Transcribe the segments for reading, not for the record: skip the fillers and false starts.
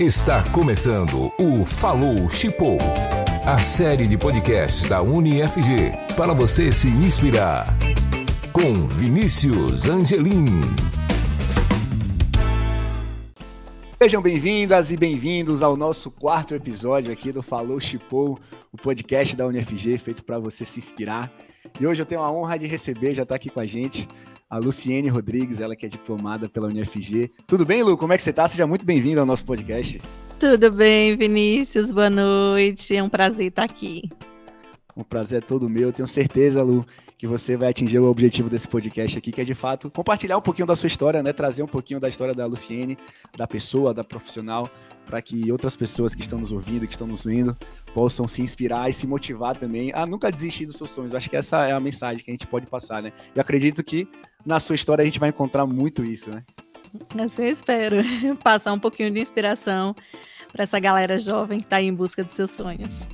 Está começando o Falou Chipou, a série de podcasts da UniFG para você se inspirar. Com Vinícius Angelim. Sejam bem-vindas e bem-vindos ao nosso quarto episódio aqui do Falou Chipou, o podcast da UniFG feito para você se inspirar. E hoje eu tenho a honra de receber, já está aqui com a gente, a Luciene Rodrigues, ela que é diplomada pela UniFG. Tudo bem, Lu? Como é que você está? Seja muito bem-vinda ao nosso podcast. Tudo bem, Vinícius? Boa noite. É um prazer estar aqui. O prazer é todo meu. Eu tenho certeza, Lu, que você vai atingir o objetivo desse podcast aqui, que é de fato compartilhar um pouquinho da sua história, né? Trazer um pouquinho da história da Luciene, da pessoa, da profissional, para que outras pessoas que estão nos ouvindo, que estão nos vendo, possam se inspirar e se motivar também a nunca desistir dos seus sonhos. Eu acho que essa é a mensagem que a gente pode passar, né? Eu acredito que na sua história a gente vai encontrar muito isso, né? Assim eu espero passar um pouquinho de inspiração para essa galera jovem que está em busca dos seus sonhos.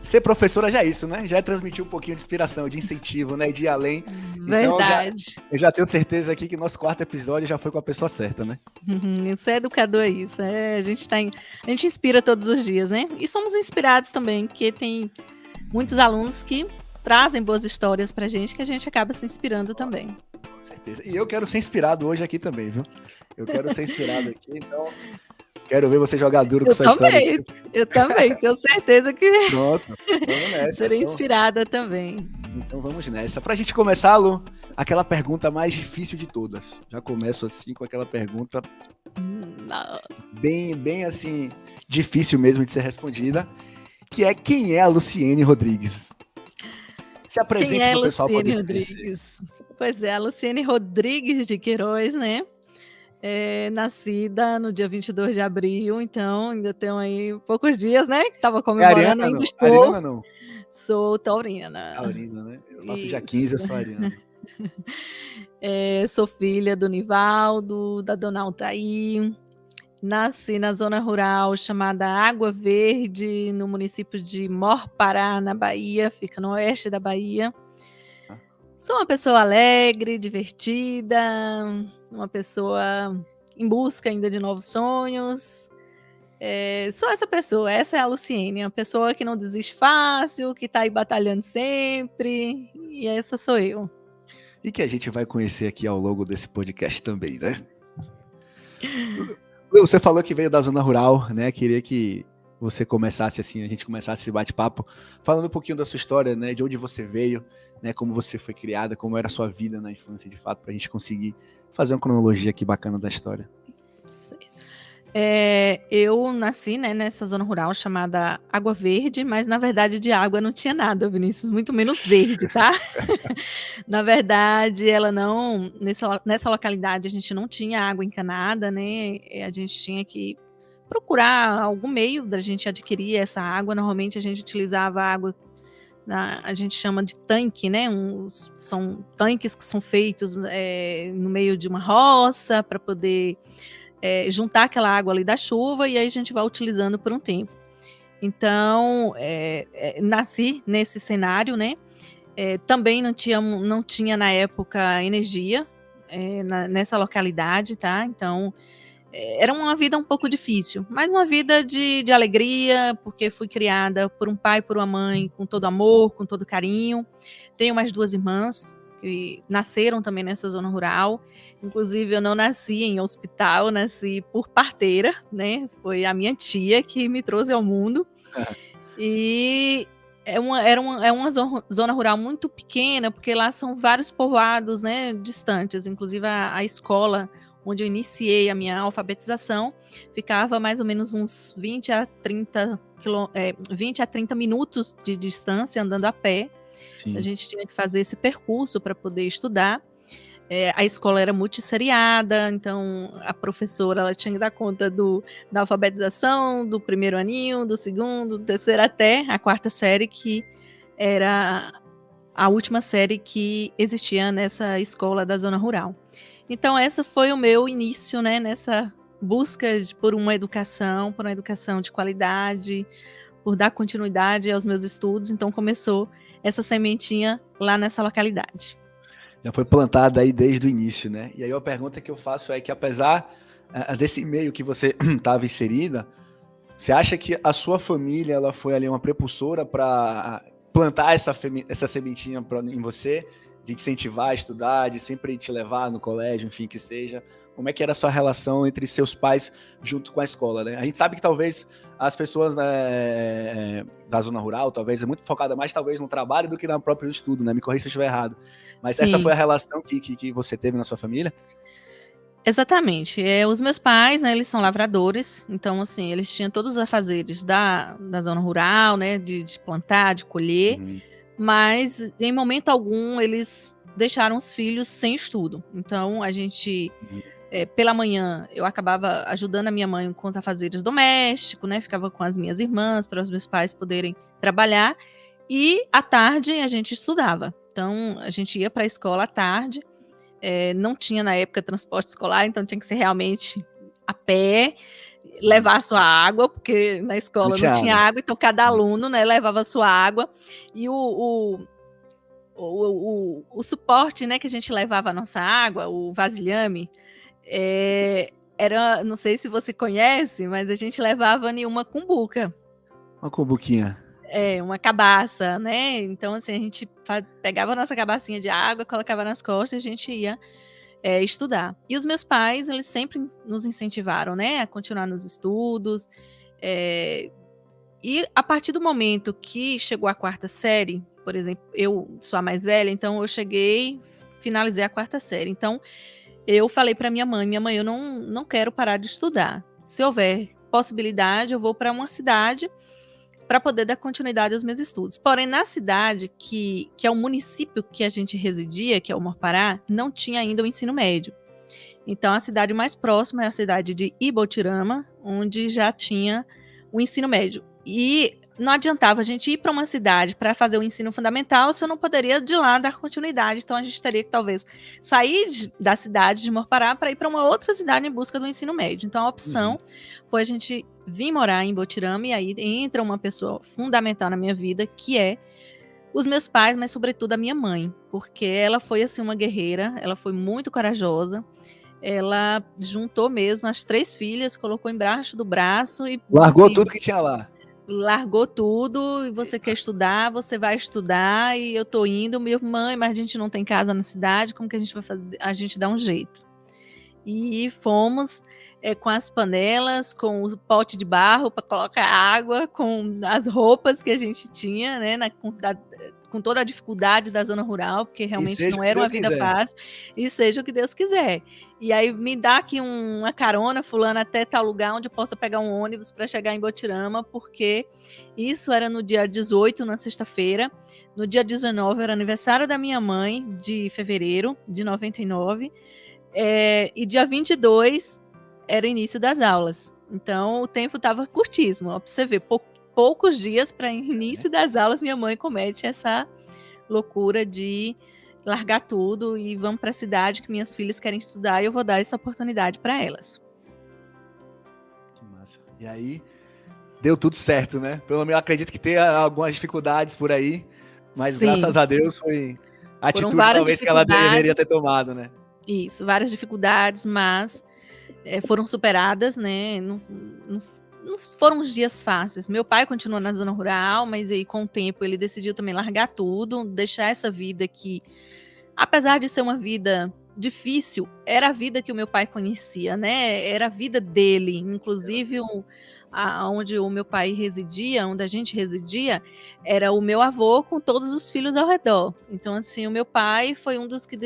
Ser professora já é isso, né? Já é transmitir um pouquinho de inspiração, de incentivo, né? De ir além. Verdade. Então, eu já tenho certeza aqui que nosso quarto episódio já foi com a pessoa certa, né? Ser educador é isso. A gente inspira todos os dias, né? E somos inspirados também, porque tem muitos alunos que trazem boas histórias pra gente, que a gente acaba se inspirando também. Com certeza. E eu quero ser inspirado hoje aqui também, viu? Eu quero ser inspirado aqui, então... Quero ver você jogar duro com essa história. Eu também, tenho certeza que Pronto, vamos nessa. serei inspirada também. Então vamos nessa. Pra gente começar, Lu, aquela pergunta mais difícil de todas. Já começo assim com aquela pergunta bem assim, difícil mesmo de ser respondida, que é: quem é a Luciene Rodrigues? Se apresente para o pessoal poder se conhecer. Pois é, a Luciene Rodrigues de Queiroz, né? Nascida no dia 22 de abril, então ainda tenho aí poucos dias, né? Que tava comemorando, ainda estou. Ariana não? Sou taurina. Taurina, né? Eu faço dia 15, eu sou ariana. Sou filha do Nivaldo, da dona Altair. Nasci na zona rural chamada Água Verde, no município de Morpará, na Bahia, fica no oeste da Bahia. Sou uma pessoa alegre, divertida, uma pessoa em busca ainda de novos sonhos. Sou essa pessoa, essa é a Luciene, uma pessoa que não desiste fácil, que está aí batalhando sempre, e essa sou eu. E que a gente vai conhecer aqui ao longo desse podcast também, né? Você falou que veio da zona rural, né? Queria que você começasse assim, a gente começasse esse bate-papo, falando um pouquinho da sua história, né? De onde você veio, né? Como você foi criada, como era a sua vida na infância, de fato, para a gente conseguir fazer uma cronologia aqui bacana da história. Eu nasci, né, nessa zona rural chamada Água Verde, mas na verdade de água não tinha nada, Vinícius, muito menos verde, tá? Na verdade, ela não, nessa localidade a gente não tinha água encanada, né? A gente tinha que procurar algum meio da gente adquirir essa água. Normalmente a gente utilizava água, a gente chama de tanque, né? São tanques que são feitos no meio de uma roça para poder juntar aquela água ali da chuva, e aí a gente vai utilizando por um tempo. Então, nasci nesse cenário, né? Também não tinha na época energia nessa localidade, tá? Então, era uma vida um pouco difícil, mas uma vida de alegria, porque fui criada por um pai e por uma mãe com todo amor, com todo carinho. Tenho mais 2 irmãs que nasceram também nessa zona rural. Inclusive, eu não nasci em hospital, nasci por parteira, né? Foi a minha tia que me trouxe ao mundo. E é uma zona rural muito pequena, porque lá são vários povoados, né, distantes. Inclusive, a escola onde eu iniciei a minha alfabetização ficava mais ou menos uns 20 a 30 minutos de distância andando a pé. Sim. A gente tinha que fazer esse percurso para poder estudar. A escola era multisseriada, então a professora ela tinha que dar conta da alfabetização, do primeiro aninho, do segundo, do terceiro até a 4ª série, que era a última série que existia nessa escola da zona rural. Então essa foi o meu início, né, nessa busca por uma educação de qualidade, por dar continuidade aos meus estudos. Então começou essa sementinha lá nessa localidade. Já foi plantada aí desde o início, né? E aí a pergunta que eu faço é que, apesar desse meio que você estava inserida, você acha que a sua família ela foi ali uma prepulsora para plantar essa sementinha em você, de te incentivar a estudar, de sempre te levar no colégio, enfim, que seja? Como é que era a sua relação entre seus pais junto com a escola, né? A gente sabe que talvez as pessoas, né, da zona rural, talvez é muito focada mais talvez no trabalho do que no próprio estudo, né? Me corrija se eu estiver errado. Mas essa foi Sim. a relação que você teve na sua família? Exatamente. Os meus pais, né, eles são lavradores, então, assim, eles tinham todos os afazeres da zona rural, né, de plantar, de colher, Uhum. mas em momento algum eles deixaram os filhos sem estudo. Então, a gente, pela manhã, eu acabava ajudando a minha mãe com os afazeres domésticos, né, ficava com as minhas irmãs para os meus pais poderem trabalhar, e à tarde a gente estudava. Então, a gente ia para a escola à tarde. Não tinha na época transporte escolar, então tinha que ser realmente a pé, levar a sua água, porque na Não escola não tinha tinha água. água, então cada aluno, né, levava a sua água. E o suporte, né, que a gente levava a nossa água, o vasilhame, era, não sei se você conhece, mas a gente levava em uma cumbuca. Uma cumbuquinha. Uma cabaça, né? Então, assim, a gente pegava a nossa cabacinha de água, colocava nas costas e a gente ia estudar. E os meus pais, eles sempre nos incentivaram, né, a continuar nos estudos. E a partir do momento que chegou a quarta série, por exemplo, eu sou a mais velha, então eu finalizei a quarta série. Então, eu falei para minha mãe, eu não quero parar de estudar. Se houver possibilidade, eu vou para uma cidade para poder dar continuidade aos meus estudos. Porém, na cidade, que é o município que a gente residia, que é o Morpará, não tinha ainda o ensino médio. Então, a cidade mais próxima é a cidade de Ibotirama, onde já tinha o ensino médio. E não adiantava a gente ir para uma cidade para fazer o ensino fundamental se eu não poderia de lá dar continuidade. Então, a gente teria que talvez sair da cidade de Morpará para ir para uma outra cidade em busca do ensino médio. Então, a opção foi a gente vir morar em Ibotirama, e aí entra uma pessoa fundamental na minha vida, que é os meus pais, mas sobretudo a minha mãe, porque ela foi assim uma guerreira, ela foi muito corajosa. Ela juntou mesmo as 3 filhas, colocou embaixo do braço e disse Largou assim: tudo que tinha lá. largou tudo, e você quer estudar, você vai estudar, e eu tô indo. Minha mãe, mas a gente não tem casa na cidade, como que a gente vai fazer? A gente dá um jeito. E fomos com as panelas, com o pote de barro para colocar água, com as roupas que a gente tinha, né, com toda a dificuldade da zona rural, porque realmente não era uma vida fácil, e seja o que Deus quiser. E aí me dá aqui uma carona, fulano, até tal lugar onde eu possa pegar um ônibus para chegar em Botirama, porque isso era no dia 18, na sexta-feira. No dia 19 era aniversário da minha mãe, de fevereiro de 99, e dia 22 era início das aulas. Então o tempo estava curtíssimo. Ó, pra você ver, poucos dias para início das aulas, minha mãe comete essa loucura de largar tudo e vamos para a cidade que minhas filhas querem estudar, e eu vou dar essa oportunidade para elas. Que massa. E aí, deu tudo certo, né? Pelo menos eu acredito que tenha algumas dificuldades por aí, mas Sim. Graças a Deus foi a atitude talvez que ela deveria ter tomado, né? Isso, várias dificuldades, mas foram superadas, né? Não foram uns dias fáceis. Meu pai continuou na zona rural, mas aí com o tempo ele decidiu também largar tudo, deixar essa vida que, apesar de ser uma vida difícil, era a vida que o meu pai conhecia, né? Era a vida dele. Inclusive, onde o meu pai residia, onde a gente residia, era o meu avô com todos os filhos ao redor. Então, assim, o meu pai foi um dos que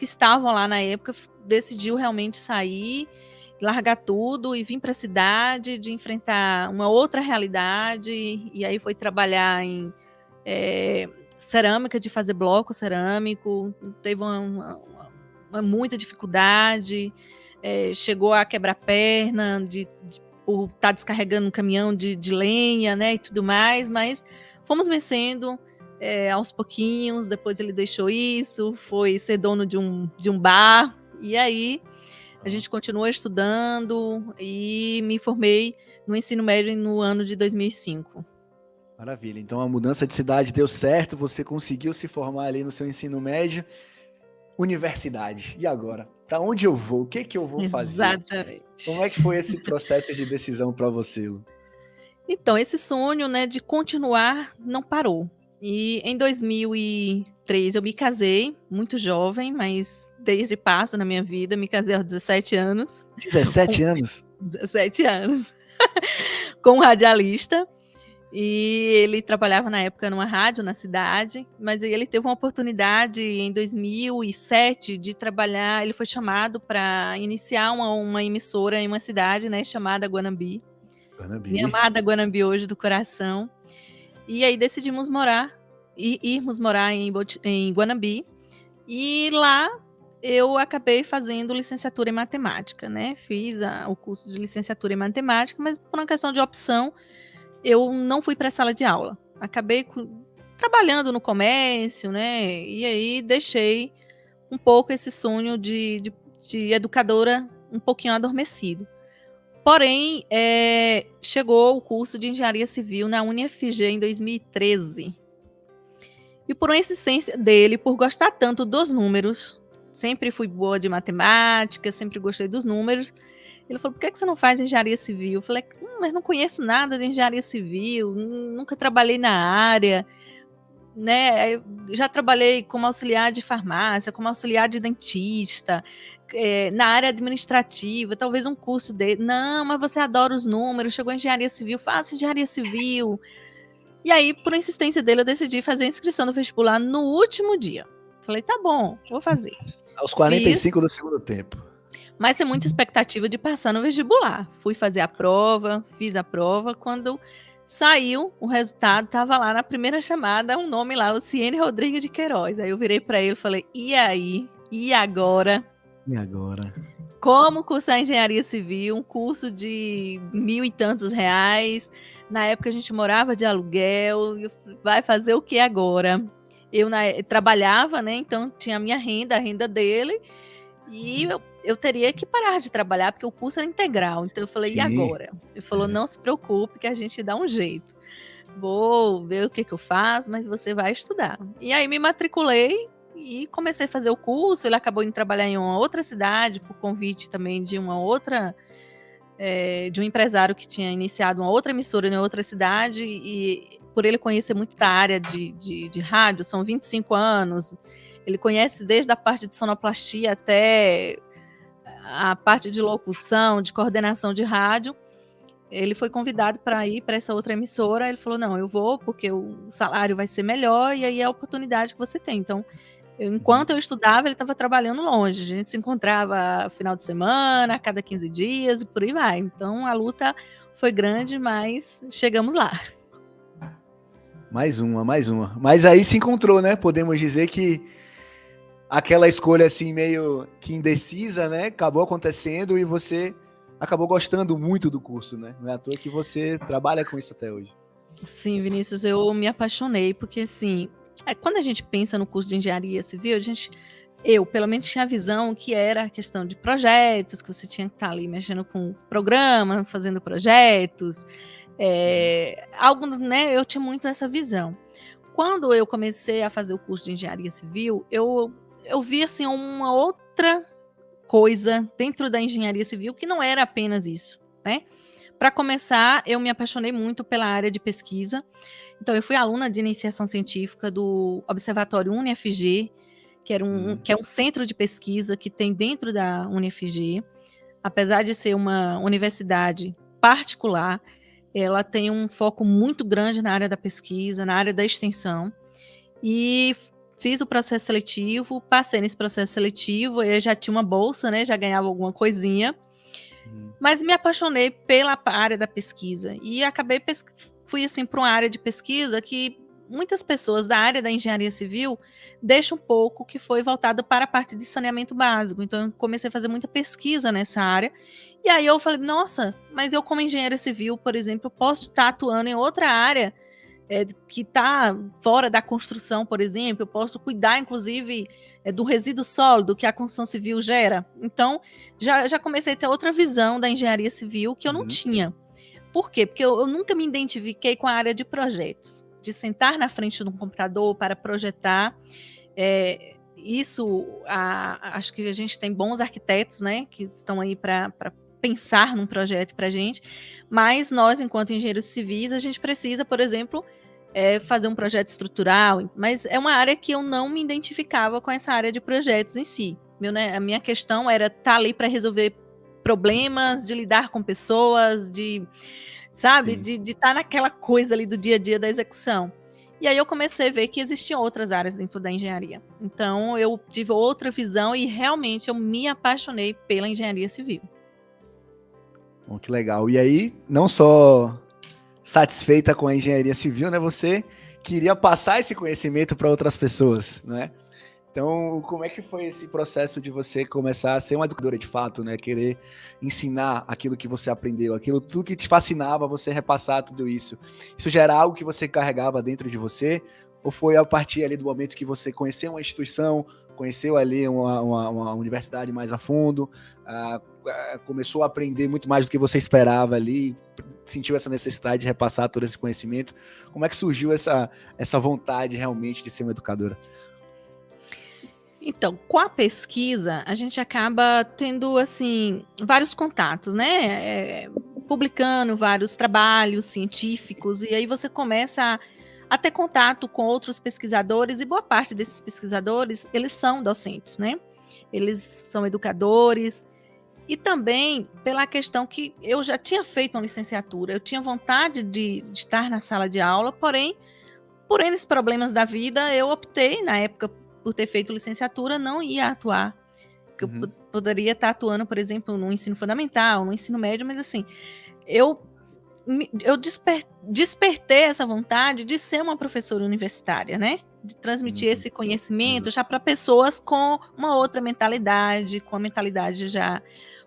estavam lá na época, decidiu realmente sair, largar tudo e vir para a cidade, de enfrentar uma outra realidade, e aí foi trabalhar em cerâmica, de fazer bloco cerâmico, teve uma muita dificuldade, chegou a quebrar perna, por estar descarregando um caminhão de lenha, né, e tudo mais, mas fomos vencendo aos pouquinhos. Depois ele deixou isso, foi ser dono de um bar, e aí a gente continuou estudando e me formei no ensino médio no ano de 2005. Maravilha. Então a mudança de cidade deu certo, você conseguiu se formar ali no seu ensino médio. universidade. E agora? Para onde eu vou? O que eu vou fazer? Exatamente. Como é que foi esse processo de decisão para você, Lu? Então, esse sonho, né, de continuar não parou. E em 2003 eu me casei, muito jovem, mas desde passo na minha vida, me casei aos 17 anos. 17 anos? 17 anos. Com um radialista. E ele trabalhava na época numa rádio na cidade, mas aí ele teve uma oportunidade em 2007 de trabalhar, ele foi chamado para iniciar uma emissora em uma cidade, né, chamada Guanambi. Minha amada Guanambi hoje do coração. E aí decidimos irmos morar em Guanambi. E lá eu acabei fazendo licenciatura em matemática, né? Fiz o curso de licenciatura em matemática, mas por uma questão de opção, eu não fui para a sala de aula. Acabei trabalhando no comércio, né? E aí deixei um pouco esse sonho de educadora um pouquinho adormecido. Porém, chegou o curso de engenharia civil na UniFG em 2013. E por uma insistência dele, por gostar tanto dos números, sempre fui boa de matemática, sempre gostei dos números, ele falou, por que você não faz engenharia civil? Eu falei, mas não conheço nada de engenharia civil, nunca trabalhei na área, né? Eu já trabalhei como auxiliar de farmácia, como auxiliar de dentista, na área administrativa, talvez um curso dele. Não, mas você adora os números, chegou em engenharia civil, faça engenharia civil. E aí, por insistência dele, eu decidi fazer a inscrição no vestibular no último dia. Falei, tá bom, vou fazer. Aos 45 do segundo tempo. Mas sem muita expectativa de passar no vestibular. Fui fazer a prova, fiz a prova. Quando saiu o resultado, estava lá na primeira chamada, um nome lá, Luciene Rodrigues de Queiroz. Aí eu virei para ele e falei, e aí? E agora? E agora? Como cursar engenharia civil? Um curso de R$1.000 e tantos. Na época a gente morava de aluguel. Vai fazer o que agora? Eu trabalhava, né? Então tinha a minha renda, a renda dele. E eu teria que parar de trabalhar, porque o curso era integral. Então eu falei, e agora? Ele falou, não se preocupe que a gente dá um jeito. Vou ver o que eu faço, mas você vai estudar. E aí me matriculei e comecei a fazer o curso. Ele acabou indo trabalhar em uma outra cidade, por convite também de uma outra... de um empresário que tinha iniciado uma outra emissora em outra cidade. E por ele conhecer muito da área de rádio, são 25 anos... Ele conhece desde a parte de sonoplastia até a parte de locução, de coordenação de rádio. Ele foi convidado para ir para essa outra emissora. Ele falou, não, eu vou porque o salário vai ser melhor e aí é a oportunidade que você tem. Então, enquanto eu estudava, ele estava trabalhando longe. A gente se encontrava final de semana, a cada 15 dias e por aí vai. Então, a luta foi grande, mas chegamos lá. Mais uma. Mas aí se encontrou, né? Podemos dizer que aquela escolha assim meio que indecisa, né? Acabou acontecendo e você acabou gostando muito do curso, né? Não é à toa que você trabalha com isso até hoje. Sim, Vinícius, eu me apaixonei, porque assim, quando a gente pensa no curso de engenharia civil, eu pelo menos tinha a visão que era a questão de projetos, que você tinha que estar ali mexendo com programas, fazendo projetos, algo, né? Eu tinha muito essa visão. Quando eu comecei a fazer o curso de engenharia civil, eu vi assim uma outra coisa dentro da engenharia civil que não era apenas isso, né? Para começar, eu me apaixonei muito pela área de pesquisa. Então, eu fui aluna de iniciação científica do Observatório UniFG, que é um centro de pesquisa que tem dentro da UniFG. Apesar de ser uma universidade particular, ela tem um foco muito grande na área da pesquisa, na área da extensão. E fiz o processo seletivo, passei nesse processo seletivo, eu já tinha uma bolsa, né? Já ganhava alguma coisinha. Mas me apaixonei pela área da pesquisa e fui assim para uma área de pesquisa que muitas pessoas da área da engenharia civil deixam um pouco, que foi voltado para a parte de saneamento básico. Então eu comecei a fazer muita pesquisa nessa área. E aí eu falei, nossa, mas eu como engenheira civil, por exemplo, eu posso estar atuando em outra área que está fora da construção, por exemplo. Eu posso cuidar, inclusive, do resíduo sólido que a construção civil gera. Então, já comecei a ter outra visão da engenharia civil que eu não tinha. Por quê? Porque eu nunca me identifiquei com a área de projetos, de sentar na frente de um computador para projetar acho que a gente tem bons arquitetos, né, que estão aí para pensar num projeto para a gente, mas nós, enquanto engenheiros civis, a gente precisa, por exemplo, fazer um projeto estrutural, mas é uma área que eu não me identificava com essa área de projetos em si. A minha questão era estar ali para resolver problemas, de lidar com pessoas, sabe, de estar naquela coisa ali do dia a dia da execução. E aí eu comecei a ver que existiam outras áreas dentro da engenharia. Então eu tive outra visão e realmente eu me apaixonei pela engenharia civil. Bom, que legal. E aí, não só satisfeita com a engenharia civil, né? Você queria passar esse conhecimento para outras pessoas, né? Então, como é que foi esse processo de você começar a ser uma educadora de fato, né? Querer ensinar aquilo que você aprendeu, aquilo tudo que te fascinava, você repassar tudo isso. Isso já era algo que você carregava dentro de você? Ou foi a partir ali do momento que você conheceu uma instituição, conheceu ali uma universidade mais a fundo, começou a aprender muito mais do que você esperava ali, sentiu essa necessidade de repassar todo esse conhecimento? Como é que surgiu essa vontade realmente de ser uma educadora? Então, com a pesquisa, a gente acaba tendo, assim, vários contatos, né? Publicando vários trabalhos científicos, e aí você começa a ter contato com outros pesquisadores, e boa parte desses pesquisadores, eles são docentes, né? Eles são educadores, e também pela questão que eu já tinha feito uma licenciatura, eu tinha vontade de estar na sala de aula, porém, por N problemas da vida, eu optei, na época, por ter feito licenciatura, não ia atuar. Porque eu poderia estar atuando, por exemplo, no ensino fundamental, no ensino médio, mas assim, eu despertei essa vontade de ser uma professora universitária, né? De transmitir esse conhecimento já para pessoas com uma outra mentalidade, com a mentalidade já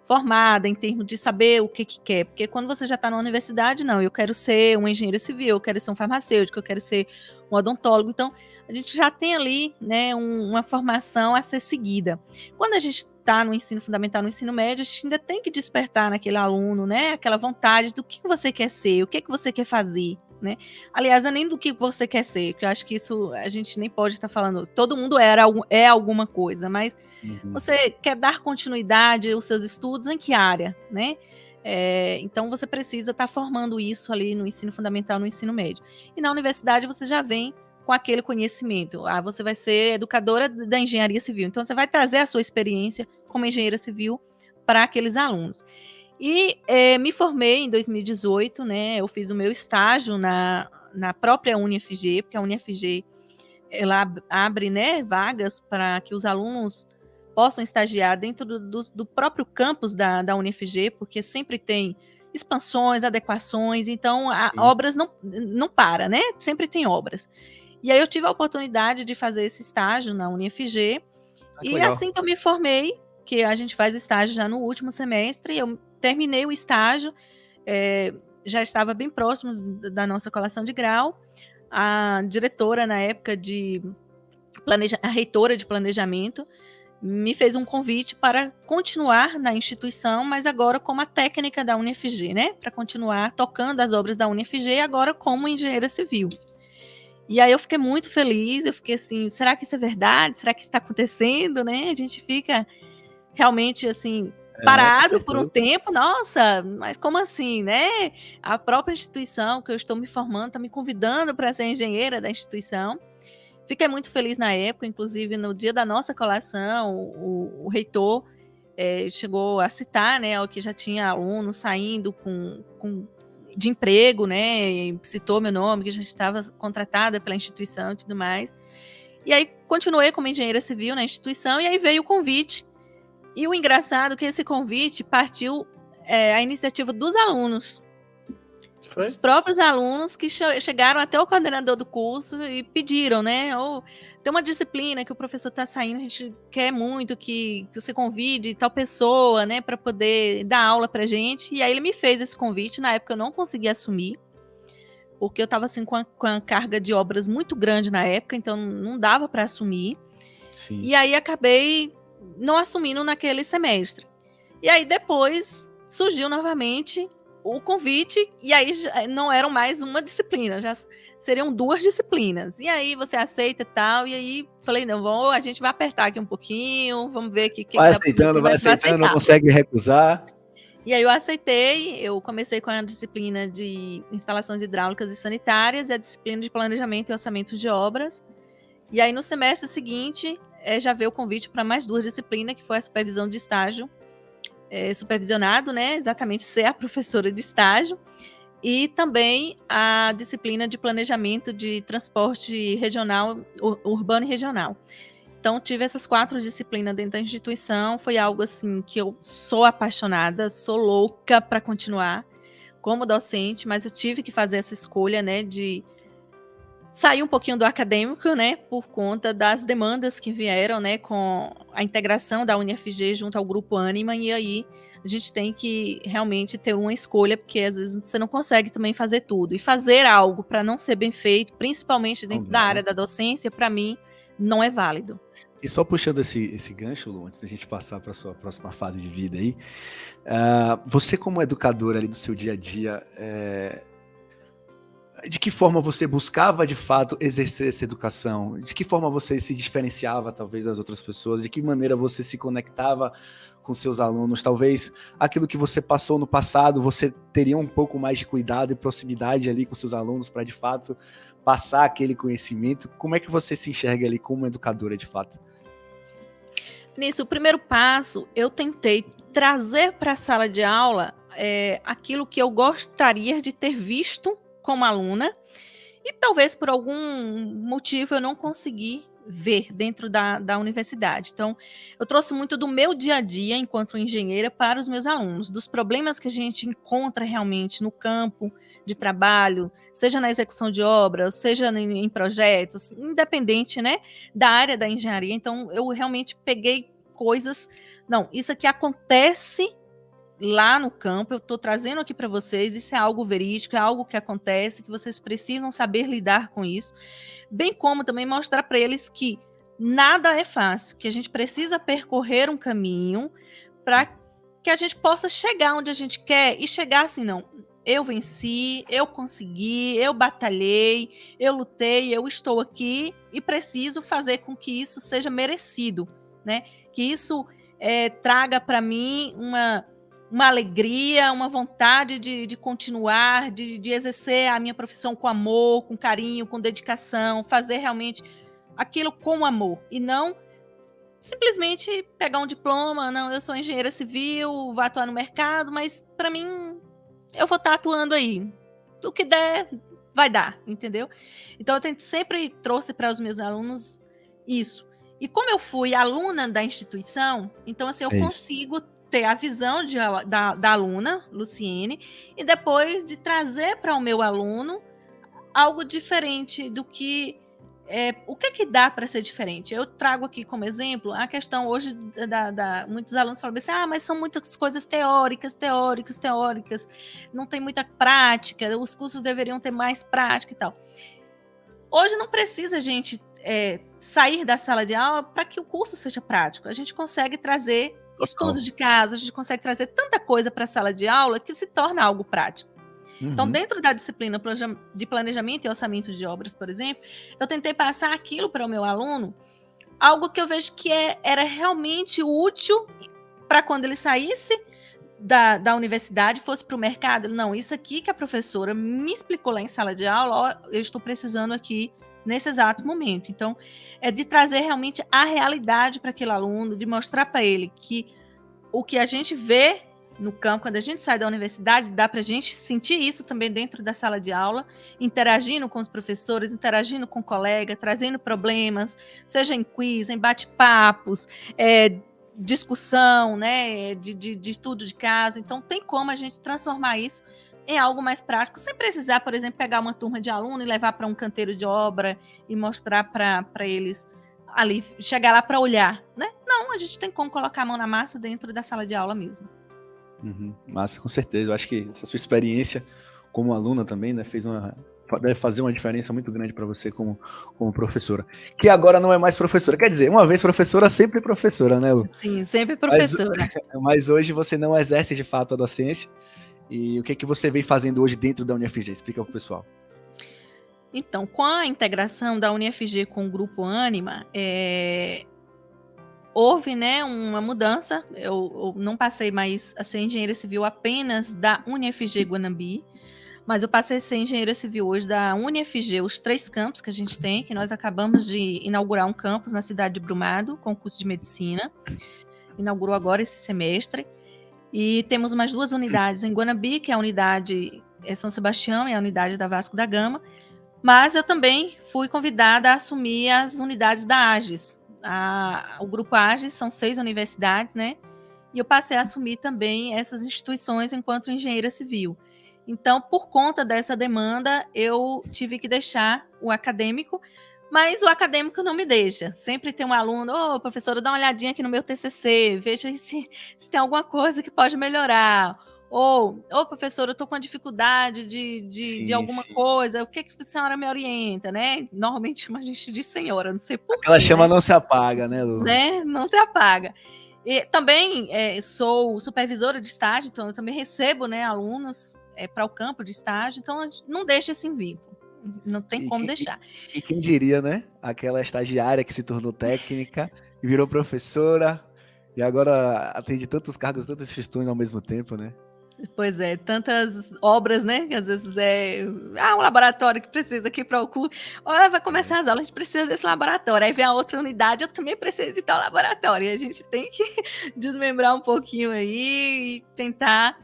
formada em termos de saber o que quer. Porque quando você já está na universidade, não, eu quero ser um engenheiro civil, eu quero ser um farmacêutico, eu quero ser um odontólogo. Então, a gente já tem ali, né, uma formação a ser seguida. Quando a gente está no ensino fundamental, no ensino médio, a gente ainda tem que despertar naquele aluno, né, aquela vontade do que você quer ser, o que você quer fazer, né? Aliás, não é nem do que você quer ser, porque eu acho que isso a gente nem pode estar falando. Todo mundo é alguma coisa, mas você quer dar continuidade aos seus estudos em que área, né? Então você precisa estar formando isso ali no ensino fundamental, no ensino médio. E na universidade você já vem com aquele conhecimento. Você vai ser educadora da engenharia civil. Então, você vai trazer a sua experiência como engenheira civil para aqueles alunos. E me formei em 2018, né? Eu fiz o meu estágio na própria UniFG, porque a UniFG ela abre, né, vagas para que os alunos possam estagiar dentro do próprio campus da UniFG, porque sempre tem expansões, adequações, então obras não para, né? Sempre tem obras. E aí eu tive a oportunidade de fazer esse estágio na UniFG, e legal. Assim que eu me formei, que a gente faz o estágio já no último semestre, eu terminei o estágio, já estava bem próximo da nossa colação de grau, a diretora na época a reitora de planejamento, me fez um convite para continuar na instituição, mas agora como a técnica da UniFG, né? Para continuar tocando as obras da UniFG, agora como engenheira civil. E aí eu fiquei muito feliz, eu fiquei assim, será que isso é verdade? Será que isso está acontecendo, né? A gente fica realmente assim, parado por um tempo, nossa, mas como assim, né? A própria instituição que eu estou me formando está me convidando para ser engenheira da instituição. Fiquei muito feliz na época, inclusive no dia da nossa colação, o reitor chegou a citar, né, que já tinha alunos saindo de emprego, né, citou meu nome, que já estava contratada pela instituição e tudo mais. E aí continuei como engenheira civil na instituição, e aí veio o convite. E o engraçado é que esse convite partiu a iniciativa dos alunos. Foi? Os próprios alunos que chegaram até o coordenador do curso e pediram, né? Tem uma disciplina que o professor está saindo, a gente quer muito que você convide tal pessoa, né, para poder dar aula para gente. E aí ele me fez esse convite. Na época eu não consegui assumir, porque eu estava assim, com a carga de obras muito grande na época, então não dava para assumir. Sim. E aí acabei não assumindo naquele semestre. E aí depois surgiu novamente o convite, e aí não eram mais uma disciplina, já seriam 2 disciplinas. E aí você aceita e tal, e aí falei, não, a gente vai apertar aqui um pouquinho, vamos ver aqui o que vai dá pra fazer, vai aceitando, não consegue recusar. E aí eu aceitei, eu comecei com a disciplina de instalações hidráulicas e sanitárias e a disciplina de planejamento e orçamento de obras. E aí no semestre seguinte, já veio o convite para mais 2 disciplinas, que foi a supervisão de estágio, supervisionado, né, exatamente ser a professora de estágio, e também a disciplina de planejamento de transporte regional, urbano e regional. Então, tive essas 4 disciplinas dentro da instituição, foi algo assim que eu sou apaixonada, sou louca para continuar como docente, mas eu tive que fazer essa escolha, né, de sair um pouquinho do acadêmico, né, por conta das demandas que vieram, né, com a integração da UniFG junto ao Grupo Ânima, e aí a gente tem que realmente ter uma escolha, porque às vezes você não consegue também fazer tudo, e fazer algo para não ser bem feito, principalmente dentro da área da docência, para mim, não é válido. E só puxando esse gancho, Lu, antes da gente passar para a sua próxima fase de vida aí, você como educadora ali do seu dia a dia, de que forma você buscava de fato exercer essa educação? De que forma você se diferenciava talvez das outras pessoas? De que maneira você se conectava com seus alunos? Talvez aquilo que você passou no passado, você teria um pouco mais de cuidado e proximidade ali com seus alunos para de fato passar aquele conhecimento. Como é que você se enxerga ali como educadora de fato? Nisso, o primeiro passo, eu tentei trazer para a sala de aula aquilo que eu gostaria de ter visto como aluna, e talvez por algum motivo eu não consegui ver dentro da universidade. Então, eu trouxe muito do meu dia a dia enquanto engenheira para os meus alunos, dos problemas que a gente encontra realmente no campo de trabalho, seja na execução de obras, seja em projetos, independente, né, da área da engenharia. Então, eu realmente peguei coisas, não, isso aqui acontece lá no campo, eu estou trazendo aqui para vocês, isso é algo verídico, é algo que acontece, que vocês precisam saber lidar com isso, bem como também mostrar para eles que nada é fácil, que a gente precisa percorrer um caminho para que a gente possa chegar onde a gente quer, e chegar assim, não, eu venci, eu consegui, eu batalhei, eu lutei, eu estou aqui e preciso fazer com que isso seja merecido, né? Que isso traga para mim uma alegria, uma vontade de continuar, de exercer a minha profissão com amor, com carinho, com dedicação, fazer realmente aquilo com amor, e não simplesmente pegar um diploma, não, eu sou engenheira civil, vou atuar no mercado, mas para mim, eu vou estar atuando aí. O que der, vai dar, entendeu? Então, eu sempre trouxe para os meus alunos isso. E como eu fui aluna da instituição, então, assim, eu consigo ter a visão da aluna, Luciene, e depois de trazer para o meu aluno algo diferente do que... o que dá para ser diferente? Eu trago aqui como exemplo a questão hoje muitos alunos falam assim, mas são muitas coisas teóricas, não tem muita prática, os cursos deveriam ter mais prática e tal. Hoje não precisa a gente sair da sala de aula para que o curso seja prático. A gente consegue trazer estudos de caso, a gente consegue trazer tanta coisa para a sala de aula que se torna algo prático. Uhum. Então, dentro da disciplina de planejamento e orçamento de obras, por exemplo, eu tentei passar aquilo para o meu aluno, algo que eu vejo que era realmente útil para quando ele saísse da universidade, fosse para o mercado. Não, isso aqui que a professora me explicou lá em sala de aula, eu estou precisando aqui nesse exato momento. Então, é de trazer realmente a realidade para aquele aluno, de mostrar para ele que o que a gente vê no campo, quando a gente sai da universidade, dá para a gente sentir isso também dentro da sala de aula, interagindo com os professores, interagindo com o colega, trazendo problemas, seja em quiz, em bate-papos, discussão, né, de estudo de caso. Então, tem como a gente transformar isso em algo mais prático, sem precisar, por exemplo, pegar uma turma de aluno e levar para um canteiro de obra e mostrar para eles ali, chegar lá para olhar, né? Não, a gente tem como colocar a mão na massa dentro da sala de aula mesmo. Uhum, massa, com certeza. Eu acho que essa sua experiência como aluna também, né, deve fazer uma diferença muito grande para você como professora. Que agora não é mais professora. Quer dizer, uma vez professora, sempre professora, né, Lu? Sim, sempre professora. Mas hoje você não exerce de fato a docência. E o que você vem fazendo hoje dentro da UniFG? Explica para o pessoal. Então, com a integração da UniFG com o Grupo Ânima, houve, né, uma mudança. Eu não passei mais a ser engenheira civil apenas da UniFG Guanambi, mas eu passei a ser engenheira civil hoje da UniFG, os 3 campos que a gente tem, que nós acabamos de inaugurar um campus na cidade de Brumado, com o curso de medicina. Inaugurou agora esse semestre. E temos mais 2 unidades em Guanambi, que é a unidade São Sebastião e a unidade da Vasco da Gama. Mas eu também fui convidada a assumir as unidades da AGES. O grupo AGES são 6 universidades, né? E eu passei a assumir também essas instituições enquanto engenheira civil. Então, por conta dessa demanda, eu tive que deixar o acadêmico, mas o acadêmico não me deixa. Sempre tem um aluno, professora, dá uma olhadinha aqui no meu TCC, veja se tem alguma coisa que pode melhorar. Ou, professora, eu estou com uma dificuldade de alguma coisa, o que a senhora me orienta, né? Normalmente chama a gente de senhora, não sei por quê. Aquela chama, né? Não se apaga, né, Lu? Né? Não se apaga. E também sou supervisora de estágio, então eu também recebo, né, alunos para o campo de estágio, então não deixa esse vínculo, não tem como deixar. E quem diria, né? Aquela estagiária que se tornou técnica, e virou professora, e agora atende tantos cargos, tantas questões ao mesmo tempo, né? Pois é, tantas obras, né? Que às vezes um laboratório que precisa aqui para o curso. Vai começar as aulas, a gente precisa desse laboratório. Aí vem a outra unidade, eu também preciso de tal laboratório. E a gente tem que desmembrar um pouquinho aí e tentar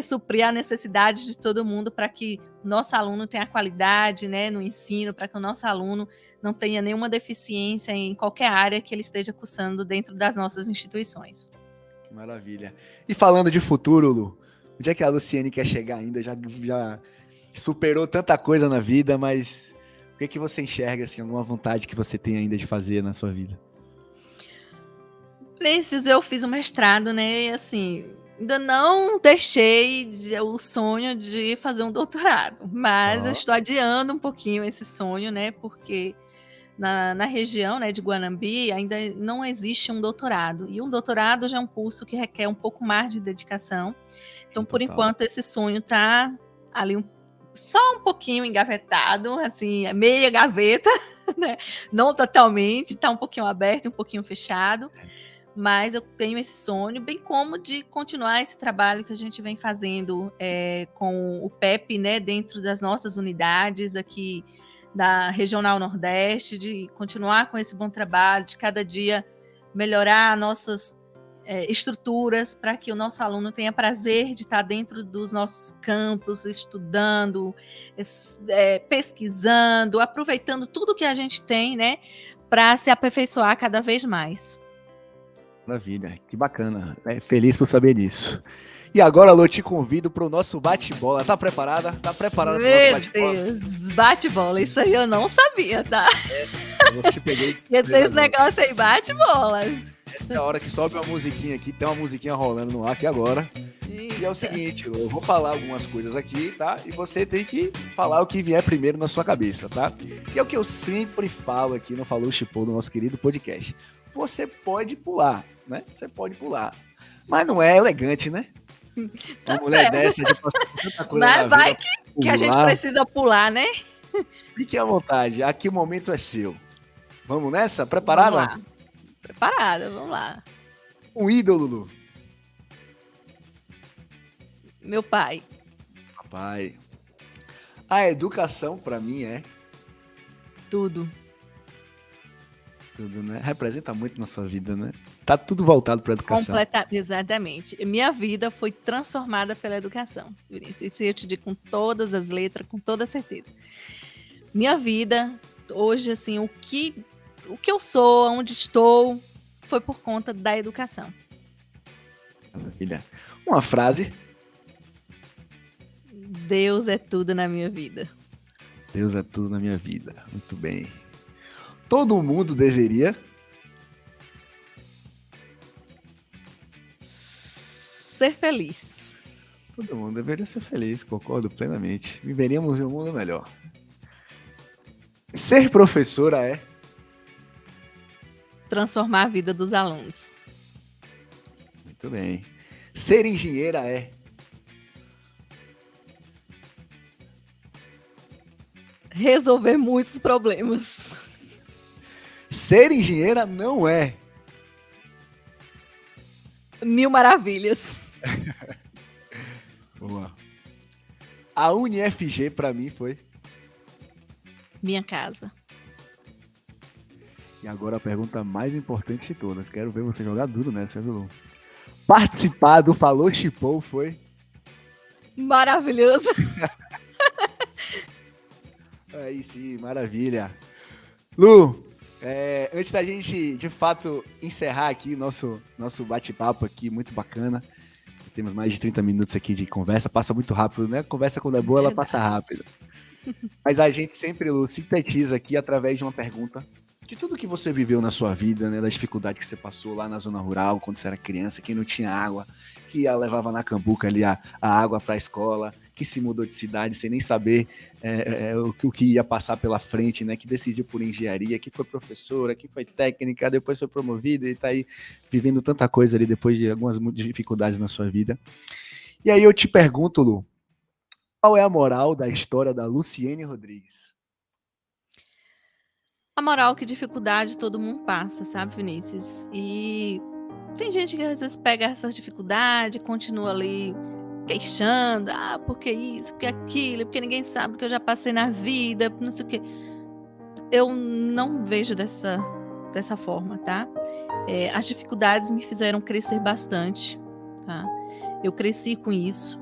suprir a necessidade de todo mundo para que o nosso aluno tenha qualidade, né, no ensino, para que o nosso aluno não tenha nenhuma deficiência em qualquer área que ele esteja cursando dentro das nossas instituições. Que maravilha. E falando de futuro, Lu, onde é que a Luciene quer chegar ainda? Já superou tanta coisa na vida, mas o que você enxerga, assim, alguma vontade que você tem ainda de fazer na sua vida? Vinícius, eu fiz um mestrado, né, e assim, ainda não deixei o sonho de fazer um doutorado, mas eu estou adiando um pouquinho esse sonho, né, porque na região, né, de Guanambi ainda não existe um doutorado, e um doutorado já é um curso que requer um pouco mais de dedicação. Então, por enquanto, esse sonho está ali só um pouquinho engavetado, assim, meia gaveta, né? Não totalmente, está um pouquinho aberto, um pouquinho fechado, mas eu tenho esse sonho, bem como de continuar esse trabalho que a gente vem fazendo com o PEP, né, dentro das nossas unidades aqui da Regional Nordeste, de continuar com esse bom trabalho, de cada dia melhorar nossas estruturas para que o nosso aluno tenha prazer de estar dentro dos nossos campos, estudando, pesquisando, aproveitando tudo que a gente tem, né, para se aperfeiçoar cada vez mais. Maravilha, que bacana, feliz por saber disso. E agora, Lu, eu te convido para o nosso bate-bola. Tá preparada? Tá preparada para o nosso bate-bola? Meu Deus, bate-bola, isso aí eu não sabia, tá? Eu te peguei. Tem esse negócio aí, bate-bola. Essa é a hora que sobe uma musiquinha aqui, tem uma musiquinha rolando no ar aqui agora. Eita. E é o seguinte, eu vou falar algumas coisas aqui, tá? E você tem que falar o que vier primeiro na sua cabeça, tá? E é o que eu sempre falo aqui no Falou Chipou, no nosso querido podcast. Você pode pular, né? Você pode pular. Mas não é elegante, né? Tá uma mulher certo. Dessa já passou por tanta coisa. Mas vai que a gente precisa pular, né? Fique à vontade, aqui o momento é seu. Vamos nessa? Preparada? Vamos lá. Preparada, vamos lá. Um ídolo, Lu. Meu pai. Papai. A educação, pra mim, é... Tudo. Tudo, né? Representa muito na sua vida, né? Tá tudo voltado pra educação. Exatamente. Minha vida foi transformada pela educação, Vinícius. Isso eu te digo com todas as letras, com toda certeza. Minha vida, hoje, assim, o que eu sou, onde estou, foi por conta da educação. Maravilha. Uma frase. Deus é tudo na minha vida. Deus é tudo na minha vida. Muito bem. Todo mundo deveria... ser feliz. Todo mundo deveria ser feliz, concordo plenamente. Viveríamos em um mundo melhor. Ser professora é... transformar a vida dos alunos. Muito bem. Ser engenheira é... Resolver muitos problemas. Ser engenheira não é. Mil maravilhas. Boa. A UniFG pra mim foi. Minha casa. E agora a pergunta mais importante de todas. Quero ver você jogar duro nessa, viu, Lu? Participar do Falou Chipou foi. Maravilhoso. Aí sim, maravilha. Lu, antes da gente, de fato, encerrar aqui nosso bate-papo aqui, muito bacana. Temos mais de 30 minutos aqui de conversa, passa muito rápido, né? Conversa quando é boa, ela passa rápido. Mas a gente sempre, Lu, sintetiza aqui através de uma pergunta de tudo que você viveu na sua vida, né? Da dificuldade que você passou lá na zona rural, quando você era criança, que não tinha água, que levava na cambuca ali a água para a escola, que se mudou de cidade sem nem saber o que ia passar pela frente, né? Que decidiu por engenharia, que foi professora, que foi técnica, depois foi promovida e está aí vivendo tanta coisa ali depois de algumas dificuldades na sua vida. E aí eu te pergunto, Lu, qual é a moral da história da Luciene Rodrigues? A moral que dificuldade todo mundo passa, sabe, Vinícius? E tem gente que às vezes pega essas dificuldades, continua ali queixando, porque isso, porque aquilo, porque ninguém sabe o que eu já passei na vida, não sei o quê. Eu não vejo dessa forma, tá? As dificuldades me fizeram crescer bastante, tá? Eu cresci com isso.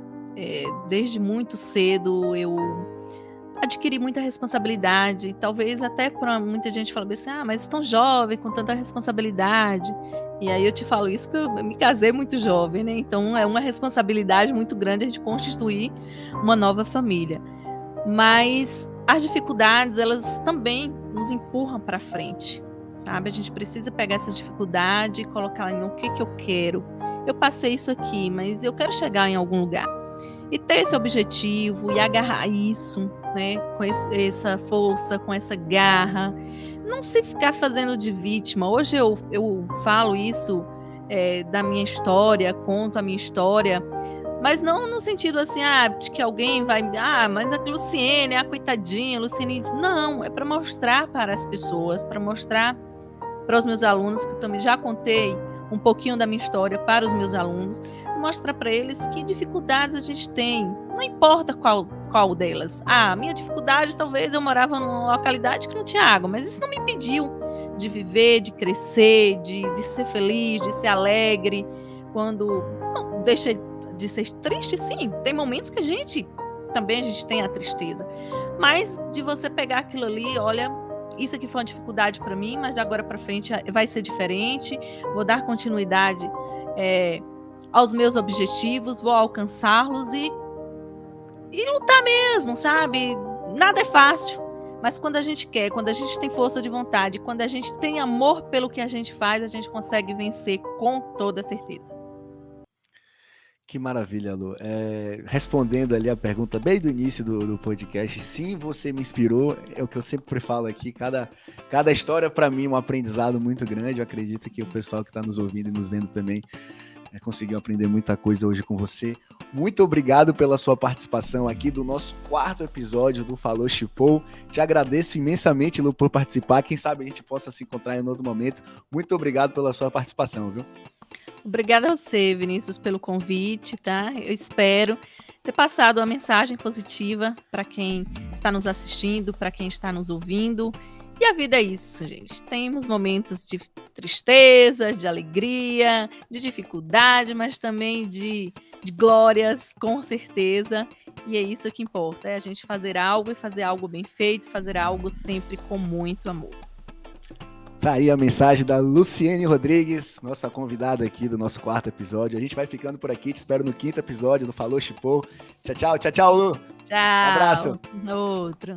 Desde muito cedo eu adquiri muita responsabilidade, talvez até para muita gente falar assim, mas tão jovem, com tanta responsabilidade. E aí eu te falo isso porque eu me casei muito jovem, né? Então é uma responsabilidade muito grande a gente constituir uma nova família. Mas as dificuldades, elas também nos empurram para frente, sabe? A gente precisa pegar essa dificuldade e colocar em o que eu quero. Eu passei isso aqui, mas eu quero chegar em algum lugar. E ter esse objetivo e agarrar isso, né, com essa força, com essa garra. Não se ficar fazendo de vítima. Hoje eu falo isso da minha história, conto a minha história, mas não no sentido assim, de que alguém vai... mas a Luciene, a coitadinha, a Luciene... Não, é para mostrar para as pessoas, para mostrar para os meus alunos, que eu também já contei um pouquinho da minha história para os meus alunos, mostrar para eles que dificuldades a gente tem, não importa qual delas. Minha dificuldade, talvez eu morava numa localidade que não tinha água, mas isso não me impediu de viver, de crescer, de ser feliz, de ser alegre, quando não deixa de ser triste, sim, tem momentos que a gente tem a tristeza, mas de você pegar aquilo ali, olha, isso aqui foi uma dificuldade para mim, mas de agora para frente vai ser diferente, vou dar continuidade aos meus objetivos, vou alcançá-los e lutar mesmo, sabe? Nada é fácil, mas quando a gente quer, quando a gente tem força de vontade, quando a gente tem amor pelo que a gente faz, a gente consegue vencer com toda certeza. Que maravilha, Lu. Respondendo ali a pergunta bem do início do podcast, sim, você me inspirou, é o que eu sempre falo aqui, cada história para mim é um aprendizado muito grande, eu acredito que o pessoal que está nos ouvindo e nos vendo também conseguiu aprender muita coisa hoje com você. Muito obrigado pela sua participação aqui do nosso 4º episódio do Falou Chipou. Te agradeço imensamente, Lu, por participar, quem sabe a gente possa se encontrar em outro momento. Muito obrigado pela sua participação, viu? Obrigada a você, Vinícius, pelo convite, tá? Eu espero ter passado uma mensagem positiva para quem está nos assistindo, para quem está nos ouvindo. E a vida é isso, gente. Temos momentos de tristeza, de alegria, de dificuldade, mas também de glórias, com certeza. E é isso que importa, é a gente fazer algo e fazer algo bem feito, fazer algo sempre com muito amor. Tá aí a mensagem da Luciene Rodrigues, nossa convidada aqui do nosso 4º episódio. A gente vai ficando por aqui, te espero no 5º episódio do Falou Chipou. Tchau, Lu. Tchau. Um abraço. Outro.